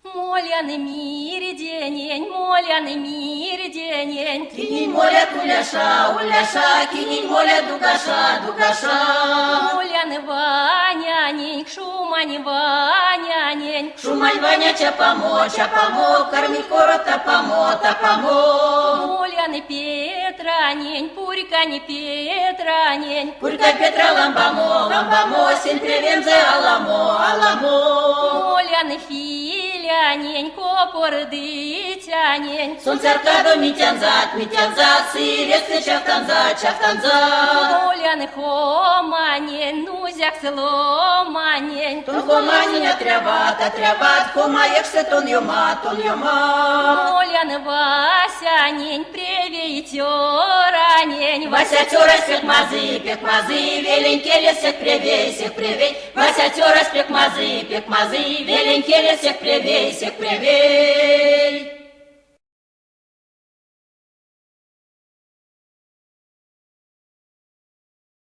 Моляны мире денень, моляны мире денень. Кинень моля уляша, уляша, кинень моля дугаша, дугаша. Моляны ванянень, шумань ванянень. Шумань Ваня чапамо, чапамо, корми корота помо, тапамо. Моляны Петранень, пурька не Петранень. Пурька Петра ламбамо, ламбамо, син превензе аламо, аламо. Моляны Филянень, копор дитянень. Сонцеркадо митянзат, митянзат, сиресты чафтанзат, чафтанзат. Моляны Хоманень, нузяк селоманень. Тон хоманень отряват, отряват, хома ехсе тон юмат, тон юмат. Моляны Васянень, превейтеранень. Вася тёрась пекмазы, пекмазы, веленькеле всех превей, всех превей. Вася тёрась пекмазы, пекмазы, веленькеле всех превей, всех превей.